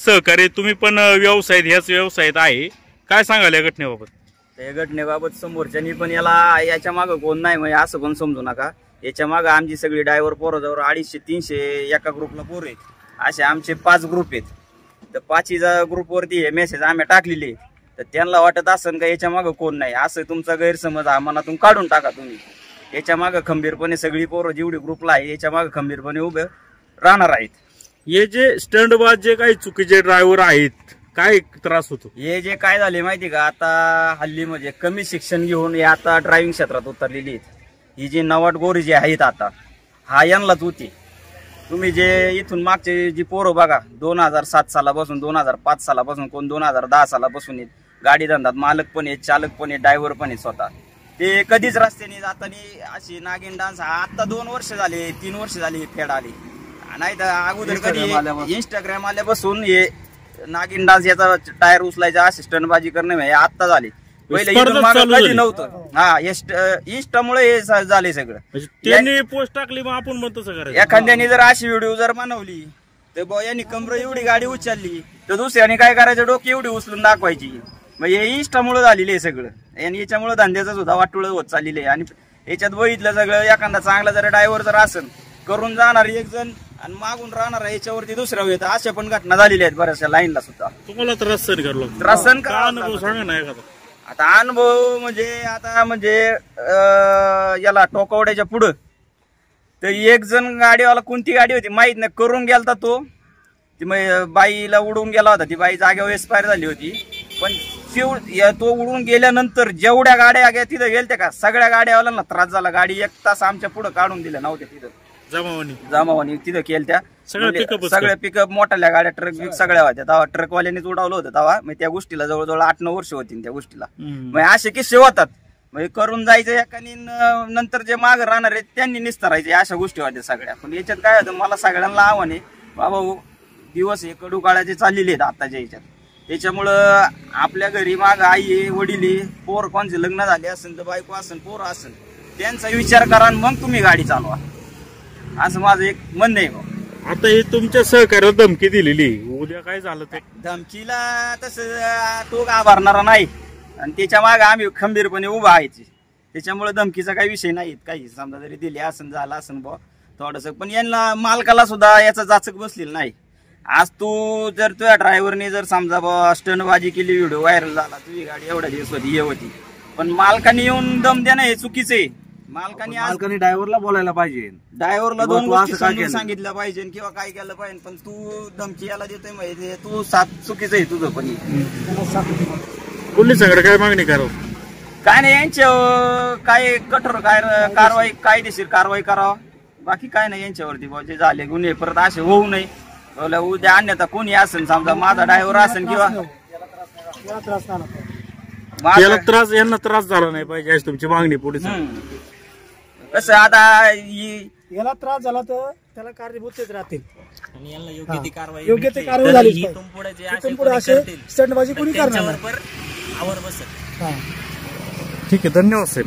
सहकार्य तुम्ही पण व्यवसायात ह्याच व्यवसायात आहे, काय सांगाल या घटनेबाबत? त्या घटनेबाबत समोरच्यानी पण याच्या मागं कोण नाही म्हणजे असं पण समजू नका. याच्या मागं आमची सगळी ड्रायव्हर पोरं जवळ 250-300 एका ग्रुपला पोरं आहेत. असे आमचे 5 ग्रुप आहेत. तर 5 ग्रुपवरती हे मेसेज आम्ही टाकलेले. तर त्यांना वाटत असन का याच्या मागं कोण नाही, असं तुमचा गैरसमज हा मनातून काढून टाका तुम्ही. याच्या मागं खंबीरपणे सगळी पोरं जेवढी ग्रुपला आहे याच्या मागं खंबीरपणे उभे राहणार आहेत. हे जे स्टंटबाज जे काही चुकीचे ड्रायव्हर आहेत, काय त्रास होतो? हे जे काय झाले माहिती का, आता हल्ली म्हणजे कमी शिक्षण घेऊन हे आता ड्रायव्हिंग क्षेत्रात उतरलेली आहेत. ही जी नवाट गोरी जे आहेत आता हा यांनाच होती. तुम्ही जे इथून मागचे जी पोरं बघा 2007 सालापासून 2005 सालापासून कोण 2010 सालापासून येत गाडी धंदात मालक पण आहेत, चालक पण आहेत, ड्रायव्हर पण आहेत. स्वतः ते कधीच रस्त्याने जाताना अशी नागिन डान्स आता 2 वर्ष झाले 3 वर्ष झाली फेड आली नाही तर अगोदर कधी इंस्टाग्राम आल्यापासून हे नागिन डान्स याचा टायर उचलायचा असिस्टंट बाजी करणे हे आता झाले. पहिले कधी नव्हतं. हा इंस्टामुळे हे झाले सगळं. त्यांनी पोस्ट टाकली मग आपण म्हणतो एखाद्याने जर अशी व्हिडिओ जर बनवली तर बॉ यांनी कमर एवढी गाडी उचलली तर दुसऱ्याने काय करायचं, डोकी एवढी उचलून दाखवायची. म्हणजे हे इंस्टामुळे झालेलं आहे सगळं. आणि याच्यामुळे धंद्याचा सुद्धा वाटोळ होत चाललेलं आहे. आणि याच्यात बघितलं सगळं एखादा चांगला जर ड्रायव्हर जर असेल करून जाणार एक जण आणि मागून राहणार याच्यावरती दुसऱ्या येतं, अशा पण घटना झालेल्या आहेत बऱ्याचशा लाईनला सुद्धा. तुम्हाला त्रास सहन करावा लागतो. त्रास सहन करावा अनुभव सांगा ना एखादा. आता अनुभव म्हणजे आता म्हणजे याला टोकवड्याच्या पुढं तर एक जण गाडीवाला कोणती गाडी होती माहित नाही करून गेलता तो. ती बाईला उडून गेला होता. ती बाई जागेवर एक्सपायर झाली होती. पण तो उडून गेल्यानंतर जेवढ्या गाड्या आल्या तिथं गेलत्या का सगळ्या गाड्यावाल्यांना त्रास झाला. गाडी 1 तास आमच्या पुढे काढून दिल्या नव्हत्या तिथं जमावानी तिथं केलत्या. सगळ्या पिकअप मोठ्या गाड्या ट्रक सगळ्या होत्या. तेव्हा ट्रकवाल्यांनीच उडवलं होतं. तेव्हा मग त्या गोष्टीला जवळजवळ 8-9 वर्ष होती त्या गोष्टीला. मग असे किस्से होतात. म्हणजे करून जायचं एकानी नंतर जे माग राहणार आहेत त्यांनी निस्तारायचे अशा गोष्टी होत्या सगळ्या. पण याच्यात काय होतं मला सगळ्यांना आव्हान आहे बाबा दिवस हे कडू काळाचे चाललेले आहेत आताच्या याच्यात. त्याच्यामुळं आपल्या घरी माग आई आहे वडील आहे पोर कोणचे लग्न झाले असेल तर बायको असेल पोरं असेल त्यांचा विचार करा मग तुम्ही गाडी चालवा असं माझं एक म्हणणं आहे. आता हे तुमच्या सहकार्याला धमकी दिलेली, उद्या काय झालं ते? धमकीला तसं तो घाबरणारा नाही आणि त्याच्या मागे आम्ही खंबीरपणे उभा आहे. त्याच्यामुळे धमकीचा काही विषय नाही. काही समजा जरी दिले असं झालं असं बा थोडस, पण यांना मालकाला सुद्धा याचा जाचक बसलेला नाही. आज तू जर तुझ्या ड्रायव्हरने जर समजा बा स्टंटबाजी केली व्हिडिओ व्हायरल झाला तुझी गाडी एवढ्या दिवस होती हे होती पण मालकाने येऊन दम देणं हे चुकीचं आहे. मालकाने ड्रायव्हरला बोलायला पाहिजे. ड्रायव्हरला 2 गोष्टी सांगितल्या पाहिजे किंवा काय केलं पाहिजे. पण तू धमकी याला देतोय माहिती तू चुकीचं आहे तुझं. पण पोलिसांकडे काय मागणी करावं? काय नाही यांच्या काय कठोर कारवाई कायदेशीर कारवाई करावं. बाकी काय नाही यांच्यावरती जे झाले गुन्हे परत असे होऊ नये. उद्या अन्यथा कोणी असेल समजा माझा ड्रायव्हर असेल किंवा यांना त्रास झाला नाही पाहिजे अशी तुमची मागणी पोलीस. कसं आता याला त्रास झाला तर त्याला कारणीभूत राहतील आणि यांना योग्य ती कारवाई झाली स्टंटबाजी कोणी करणार. ठीक आहे, धन्यवाद साहेब.